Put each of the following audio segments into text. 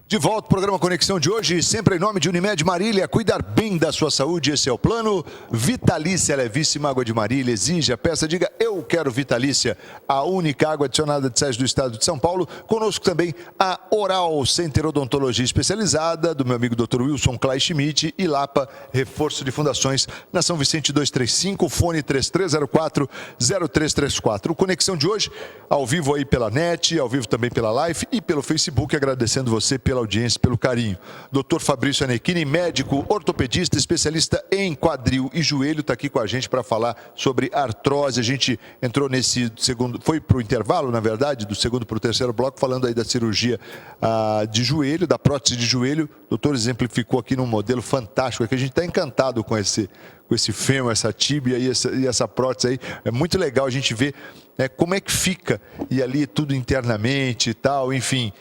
De volta ao programa Conexão de hoje, sempre em nome de Unimed Marília, cuidar bem da sua saúde, esse é o plano. Vitalícia Levíssima Água de Marília, exija, peça, diga, eu quero Vitalícia, a única água adicionada de sais do estado de São Paulo. Conosco também a Oral Center Odontologia Especializada, do meu amigo Dr. Wilson Clay Schmidt, e Lapa, reforço de fundações, na São Vicente 235, fone 3304-0334. O Conexão de hoje, ao vivo aí pela net, ao vivo também pela live e pelo Facebook, agradecendo você pela audiência, pelo carinho. Dr. Fabrício Anecchini, médico, ortopedista, especialista em quadril e joelho, está aqui com a gente para falar sobre artrose. A gente entrou nesse segundo, foi para o intervalo, na verdade, do segundo para o terceiro bloco, falando aí da cirurgia de joelho, da prótese de joelho. O doutor exemplificou aqui num modelo fantástico, que a gente está encantado com esse fêmur, essa tíbia e essa prótese aí. É muito legal a gente ver como é que fica, e ali tudo internamente e tal, enfim,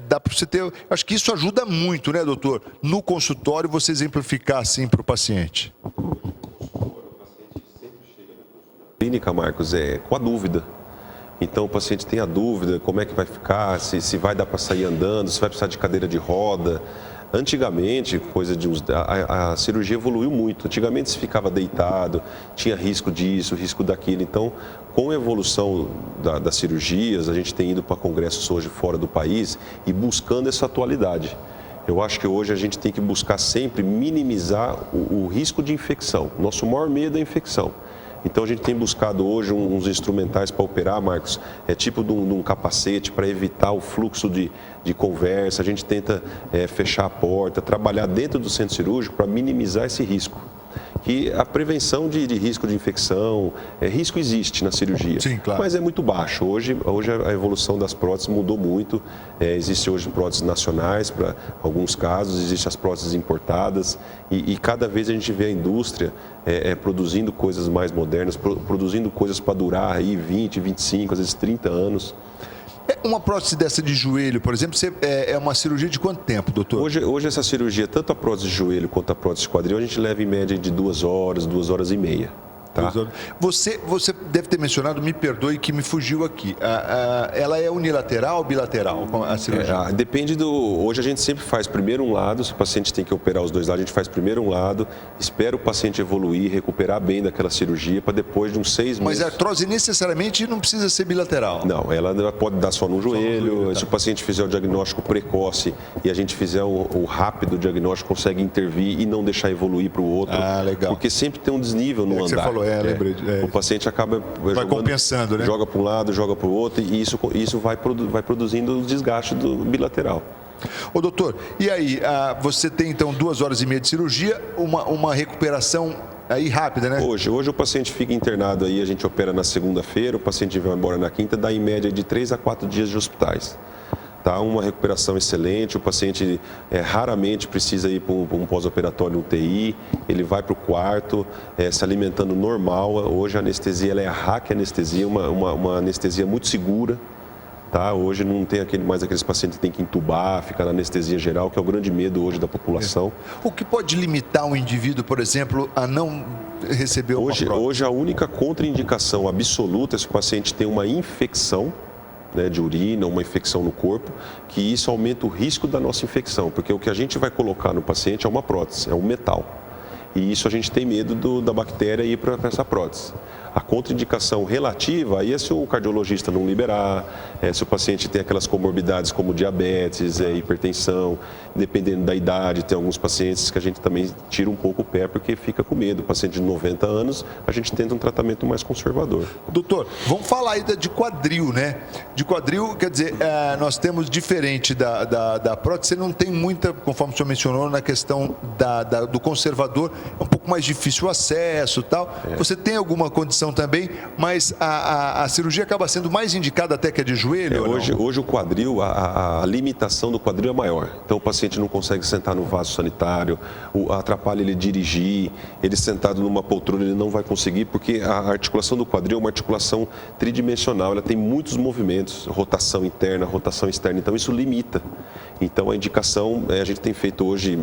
dá para você ter... Acho que isso ajuda muito, né, doutor? No consultório, você exemplificar assim para o paciente. Clínica, Marcos, com a dúvida. Então o paciente tem a dúvida, como é que vai ficar, se vai dar para sair andando, se vai precisar de cadeira de roda. Antigamente, a cirurgia evoluiu muito. Antigamente se ficava deitado, tinha risco disso, risco daquilo. Então, com a evolução das cirurgias, a gente tem ido para congressos hoje fora do país e buscando essa atualidade. Eu acho que hoje a gente tem que buscar sempre minimizar o risco de infecção. Nosso maior medo é a infecção. Então a gente tem buscado hoje uns instrumentais para operar, Marcos, tipo de um capacete para evitar o fluxo de conversa. A gente tenta fechar a porta, trabalhar dentro do centro cirúrgico para minimizar esse risco. Que a prevenção de risco de infecção, risco existe na cirurgia, sim, claro, mas é muito baixo. Hoje a evolução das próteses mudou muito. Existem hoje próteses nacionais para alguns casos, existem as próteses importadas e cada vez a gente vê a indústria produzindo coisas mais modernas, produzindo coisas para durar aí 20, 25, às vezes 30 anos. Uma prótese dessa de joelho, por exemplo, é uma cirurgia de quanto tempo, doutor? Hoje essa cirurgia, tanto a prótese de joelho quanto a prótese de quadril, a gente leva em média de 2 horas, 2 horas e meia. Tá? Você deve ter mencionado, me perdoe que me fugiu aqui, ela é unilateral ou bilateral a cirurgia? Depende hoje a gente sempre faz primeiro um lado, se o paciente tem que operar os dois lados, a gente faz primeiro um lado, espera o paciente evoluir, recuperar bem daquela cirurgia, para depois de uns 6 meses... Mas a artrose necessariamente não precisa ser bilateral? Não, ela pode dar só no joelho, se o paciente fizer o diagnóstico precoce e a gente fizer o rápido diagnóstico, consegue intervir e não deixar evoluir para o outro. Legal. Porque sempre tem um desnível no andar. Você falou, lembrei. O paciente acaba compensando, né? Joga para um lado, joga para o outro, e isso vai produzindo o desgaste do bilateral. Ô doutor, e aí, você tem então 2 horas e meia de cirurgia, uma recuperação aí rápida, né? Hoje o paciente fica internado aí, a gente opera na segunda-feira, o paciente vai embora na quinta, dá em média de 3 a 4 dias de hospitais. Tá, uma recuperação excelente, o paciente raramente precisa ir para um pós-operatório UTI, ele vai para o quarto, se alimentando normal. Hoje a anestesia ela é a hack anestesia, uma anestesia muito segura. Tá? Hoje não tem mais aqueles pacientes que tem que entubar, ficar na anestesia geral, que é o grande medo hoje da população. O que pode limitar um indivíduo, por exemplo, a não receber uma prótese? Hoje a única contraindicação absoluta é se o paciente tem uma infecção, de urina, uma infecção no corpo, que isso aumenta o risco da nossa infecção, porque o que a gente vai colocar no paciente é uma prótese, é um metal. E isso a gente tem medo da bactéria ir para essa prótese. A contraindicação relativa aí é se o cardiologista não liberar, se o paciente tem aquelas comorbidades como diabetes, hipertensão, dependendo da idade, tem alguns pacientes que a gente também tira um pouco o pé porque fica com medo. O paciente de 90 anos, a gente tenta um tratamento mais conservador. Doutor, vamos falar aí de quadril, né? De quadril, quer dizer, nós temos diferente da prótese, você não tem muita, conforme o senhor mencionou, na questão do conservador, é um pouco mais difícil o acesso e tal. Você tem alguma condição também, mas a cirurgia acaba sendo mais indicada até que a de joelho? Hoje o quadril, a limitação do quadril é maior. Então o paciente não consegue sentar no vaso sanitário, atrapalha ele dirigir, ele sentado numa poltrona ele não vai conseguir, porque a articulação do quadril é uma articulação tridimensional, ela tem muitos movimentos, rotação interna, rotação externa, então isso limita. Então a indicação, a gente tem feito hoje,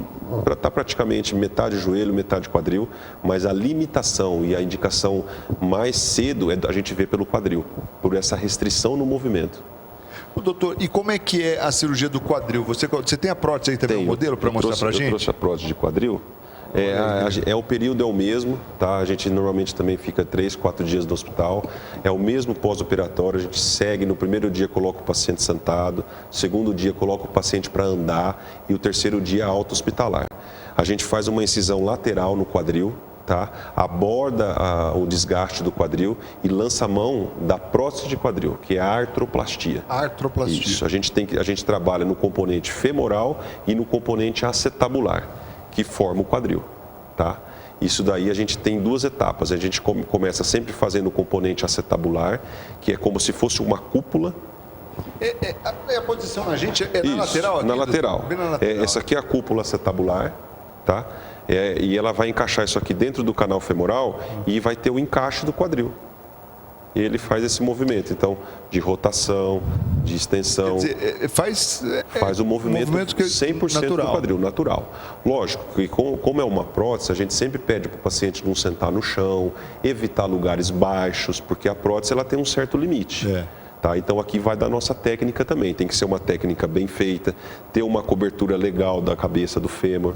está praticamente metade joelho, metade quadril, mas a limitação e a indicação mais cedo a gente vê pelo quadril, por essa restrição no movimento. Doutor, e como é que é a cirurgia do quadril? Você tem a prótese aí também, o modelo para mostrar para a gente? Eu trouxe a prótese de quadril. O período é o mesmo, tá? A gente normalmente também fica 3, 4 dias no hospital. É o mesmo pós-operatório, a gente segue. No primeiro dia coloca o paciente sentado, no segundo dia coloca o paciente para andar e o terceiro dia auto-hospitalar. A gente faz uma incisão lateral no quadril, tá? Aborda o desgaste do quadril e lança a mão da prótese de quadril, que é a artroplastia. Artroplastia. Isso, a gente trabalha no componente femoral e no componente acetabular, que forma o quadril, tá? Isso daí a gente tem 2 etapas. A gente começa sempre fazendo o componente acetabular, que é como se fosse uma cúpula. A posição na gente é na lateral? Aqui, na lateral. Bem na lateral. Essa aqui é a cúpula acetabular, tá? E ela vai encaixar isso aqui dentro do canal femoral e vai ter o encaixe do quadril. E ele faz esse movimento, então, de rotação, de extensão. Quer dizer, faz o movimento 100% natural. do quadril, natural. Lógico que como é uma prótese, a gente sempre pede para o paciente não sentar no chão, evitar lugares baixos, porque a prótese ela tem um certo limite. Tá? Então aqui vai da nossa técnica também, tem que ser uma técnica bem feita, ter uma cobertura legal da cabeça do fêmur,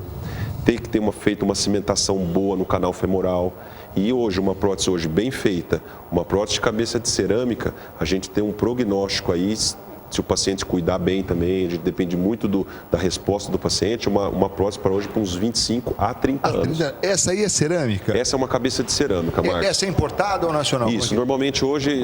tem que ter feita uma cimentação boa no canal femoral. E hoje, uma prótese hoje bem feita, uma prótese de cabeça de cerâmica, a gente tem um prognóstico aí, se o paciente cuidar bem também, a gente depende muito da resposta do paciente, uma prótese para hoje para uns 25 a 30 anos. Essa aí é cerâmica? Essa é uma cabeça de cerâmica, Marcos. Essa é importada ou nacional? Isso, normalmente hoje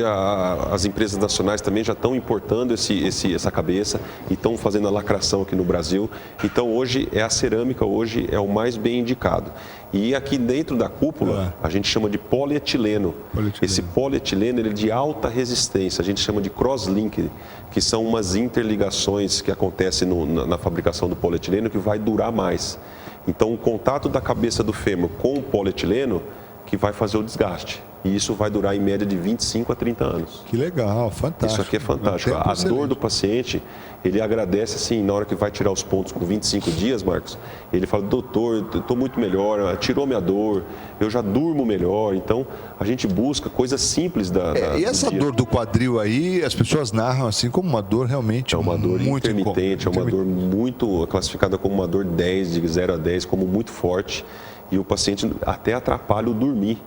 as empresas nacionais também já estão importando essa cabeça e estão fazendo a lacração aqui no Brasil. Então hoje a cerâmica hoje é o mais bem indicado. E aqui dentro da cúpula a gente chama de polietileno. Esse polietileno ele é de alta resistência, a gente chama de crosslink, que são umas interligações que acontecem na fabricação do polietileno que vai durar mais. Então o contato da cabeça do fêmur com o polietileno que vai fazer o desgaste. E isso vai durar em média de 25 a 30 anos. Que legal, fantástico. Isso aqui é fantástico. A dor do paciente, ele agradece assim, na hora que vai tirar os pontos com 25 dias, Marcos, ele fala, doutor, eu estou muito melhor, tirou minha dor, eu já durmo melhor. Então, a gente busca coisas simples e essa dor do quadril aí, as pessoas narram assim como uma dor realmente é uma dor muito intermitente, é uma dor muito classificada como uma dor 10, de 0 a 10, como muito forte. E o paciente até atrapalha o dormir.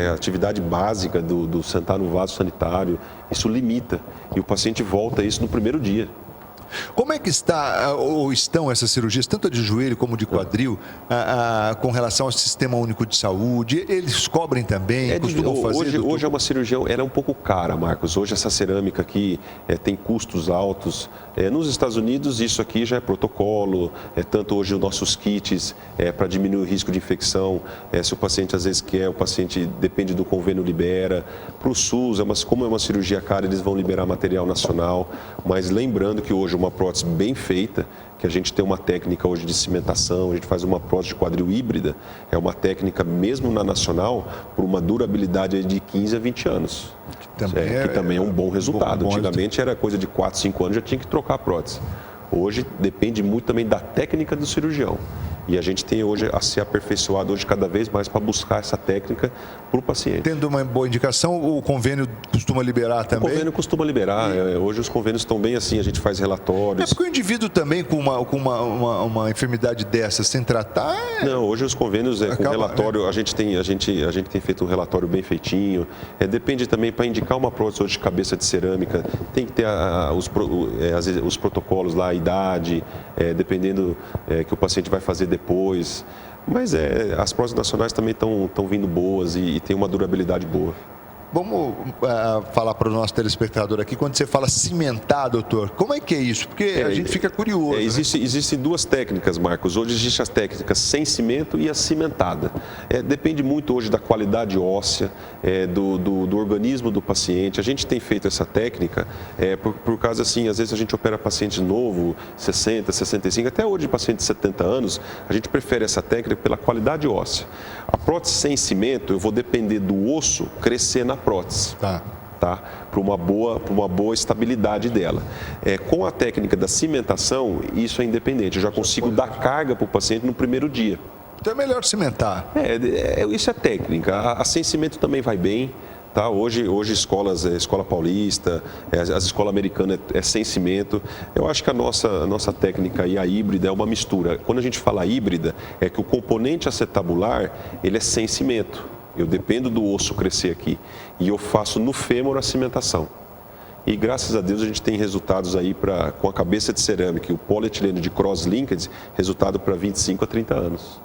A atividade básica do sentar no vaso sanitário, isso limita. E o paciente volta a isso no primeiro dia. Como é que estão essas cirurgias, tanto a de joelho como de quadril, com relação ao Sistema Único de Saúde? Eles cobrem também, costumam fazer? Hoje é uma cirurgia, ela é um pouco cara, Marcos. Hoje essa cerâmica aqui tem custos altos. Nos Estados Unidos isso aqui já é protocolo, tanto hoje os nossos kits para diminuir o risco de infecção. Se o paciente às vezes quer, o paciente depende do convênio, libera. Para o SUS, como é uma cirurgia cara, eles vão liberar material nacional. Mas lembrando que hoje uma prótese bem feita, que a gente tem uma técnica hoje de cimentação, a gente faz uma prótese de quadril híbrida, é uma técnica mesmo na nacional, por uma durabilidade de 15 a 20 anos. Que também é um bom resultado. Antigamente era coisa de 4, 5 anos, já tinha que trocar a prótese. Hoje depende muito também da técnica do cirurgião. E a gente tem hoje a ser aperfeiçoado hoje cada vez mais para buscar essa técnica para o paciente. Tendo uma boa indicação, o convênio costuma liberar também? O convênio costuma liberar. Hoje os convênios estão bem assim, a gente faz relatórios. Porque o indivíduo também com uma enfermidade dessa, sem tratar... Não, hoje os convênios com relatório, a gente tem feito um relatório bem feitinho. Depende também, para indicar uma prótese hoje de cabeça de cerâmica, tem que ter os protocolos lá, a idade, dependendo que o paciente vai fazer depois, mas as próteses nacionais também estão vindo boas e tem uma durabilidade boa. Vamos falar para o nosso telespectador aqui, quando você fala cimentar, doutor, como é que é isso? Porque a gente fica curioso. Existem 2 técnicas, Marcos. Hoje existe as técnicas sem cimento e a cimentada. Depende muito hoje da qualidade óssea, do organismo do paciente. A gente tem feito essa técnica por causa assim, às vezes a gente opera paciente novo, 60, 65, até hoje paciente de 70 anos, a gente prefere essa técnica pela qualidade óssea. A prótese sem cimento, eu vou depender do osso crescer na prótese. Tá? Para uma boa estabilidade dela. Com a técnica da cimentação, isso é independente. Eu já consigo dar carga para o paciente no primeiro dia. Então é melhor cimentar. Isso é técnica. A sem cimento também vai bem. Tá? Hoje Escola Paulista, as escolas americanas é sem cimento. Eu acho que a nossa técnica aí, a híbrida, é uma mistura. Quando a gente fala híbrida, é que o componente acetabular, ele é sem cimento. Eu dependo do osso crescer aqui e eu faço no fêmur a cimentação. E graças a Deus a gente tem resultados aí com a cabeça de cerâmica e o polietileno de cross-linked, resultado para 25 a 30 anos.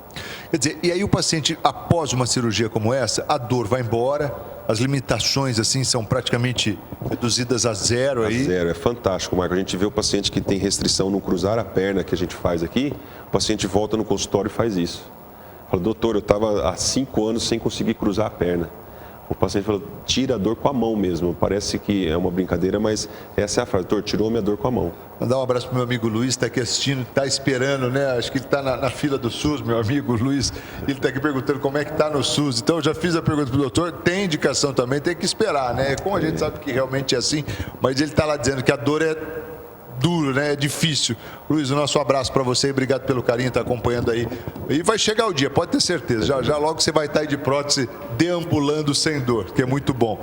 Quer dizer, e aí o paciente, após uma cirurgia como essa, a dor vai embora, as limitações assim são praticamente reduzidas a zero aí? A zero, é fantástico, Marco. A gente vê o paciente que tem restrição no cruzar a perna que a gente faz aqui, o paciente volta no consultório e faz isso. Fala, doutor, eu estava há 5 anos sem conseguir cruzar a perna. O paciente falou, tira a dor com a mão mesmo. Parece que é uma brincadeira, mas essa é a frase, doutor, tirou minha dor com a mão. Mandar um abraço para o meu amigo Luiz, está aqui assistindo, está esperando, né? Acho que ele está na fila do SUS, meu amigo Luiz. Ele está aqui perguntando como é que está no SUS. Então, eu já fiz a pergunta para o doutor, tem indicação também, tem que esperar, né? Como a gente sabe que realmente é assim, mas ele está lá dizendo que a dor é duro, né? É difícil. Luiz, o nosso abraço para você, obrigado pelo carinho, tá acompanhando aí. E vai chegar o dia, pode ter certeza. Já logo você vai estar aí de prótese deambulando sem dor, que é muito bom.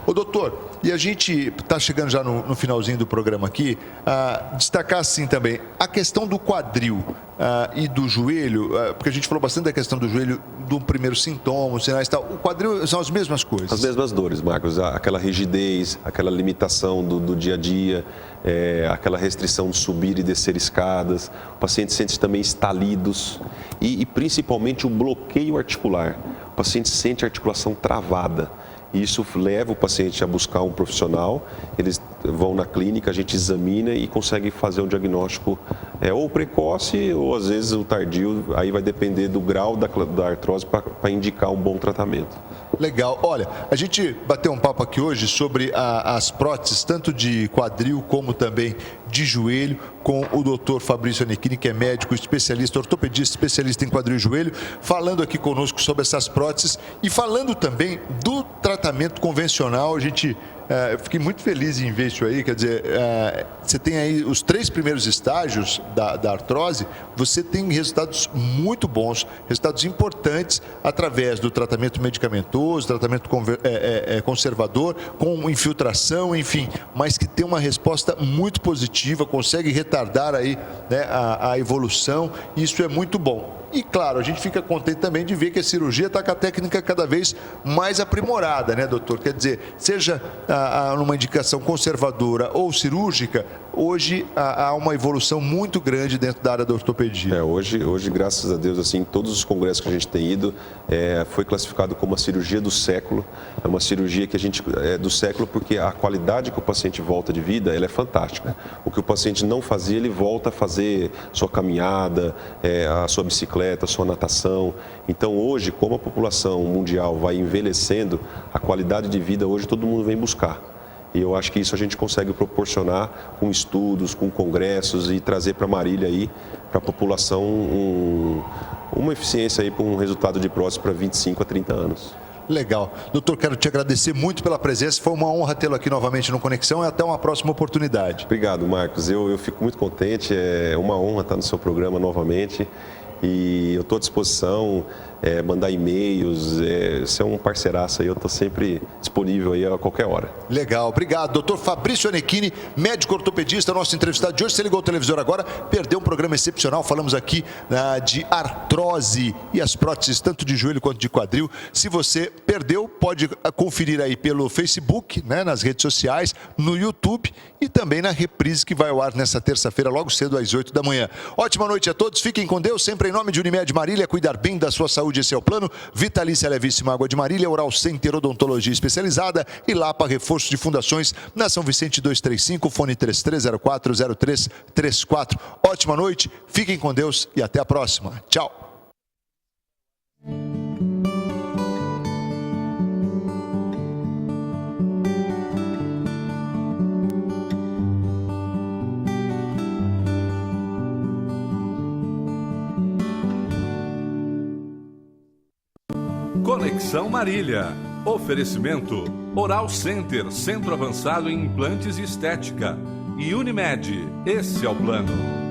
Ô doutor, e a gente está chegando já no finalzinho do programa aqui, destacar assim também a questão do quadril e do joelho, porque a gente falou bastante da questão do joelho, do primeiro sintoma, os sinais e tal. O quadril são as mesmas coisas? As mesmas dores, Marcos. Aquela rigidez, aquela limitação do dia a dia, aquela restrição de subir e descer escadas. O paciente sente também estalidos e principalmente o bloqueio articular. O paciente sente a articulação travada. E isso leva o paciente a buscar um profissional, eles vão na clínica, a gente examina e consegue fazer um diagnóstico ou precoce ou às vezes o tardio, aí vai depender do grau da artrose para indicar um bom tratamento. Legal. Olha, a gente bateu um papo aqui hoje sobre as próteses, tanto de quadril como também de joelho, com o Dr. Fabrício Anecchini, que é médico, especialista, ortopedista, especialista em quadril e joelho, falando aqui conosco sobre essas próteses e falando também do tratamento convencional. Eu fiquei muito feliz em ver isso aí, quer dizer, você tem aí os 3 primeiros estágios da artrose, você tem resultados muito bons, resultados importantes através do tratamento medicamentoso, tratamento conservador, com infiltração, enfim, mas que tem uma resposta muito positiva, consegue retardar aí, né, a evolução, e isso é muito bom. E, claro, a gente fica contente também de ver que a cirurgia está com a técnica cada vez mais aprimorada, né, doutor? Quer dizer, seja numa indicação conservadora ou cirúrgica, hoje há uma evolução muito grande dentro da área da ortopedia. Hoje, graças a Deus, assim, todos os congressos que a gente tem ido, foi classificado como a cirurgia do século. É uma cirurgia que a gente do século porque a qualidade que o paciente volta de vida, ela é fantástica. O que o paciente não fazia, ele volta a fazer sua caminhada, a sua bicicleta, a sua natação. Então, hoje, como a população mundial vai envelhecendo, a qualidade de vida hoje todo mundo vem buscar. E eu acho que isso a gente consegue proporcionar com estudos, com congressos e trazer para Marília aí, para a população, uma eficiência aí para um resultado de prótese para 25 a 30 anos. Legal. Doutor, quero te agradecer muito pela presença. Foi uma honra tê-lo aqui novamente no Conexão e até uma próxima oportunidade. Obrigado, Marcos. Eu fico muito contente. É uma honra estar no seu programa novamente. E eu estou à disposição, mandar e-mails, você é um parceiraço aí, eu estou sempre disponível aí a qualquer hora. Legal, obrigado. Doutor Fabrício Anecchini, médico ortopedista, nosso entrevistado de hoje. Você ligou o televisor agora, perdeu um programa excepcional. Falamos aqui de artrose e as próteses, tanto de joelho quanto de quadril. Se você perdeu, pode conferir aí pelo Facebook, né, nas redes sociais, no YouTube e também na reprise que vai ao ar nessa terça-feira, logo cedo às 8 da manhã. Ótima noite a todos, fiquem com Deus, sempre em nome de Unimed Marília, cuidar bem da sua saúde, esse é o plano. Vitalícia Levíssima Água de Marília, Oral Center Odontologia Especializada e Lapa Reforço de Fundações, na São Vicente 235, fone 33040334. Ótima noite, fiquem com Deus e até a próxima. Tchau. Conexão Marília. Oferecimento Oral Center, Centro Avançado em Implantes e Estética. E Unimed, esse é o plano.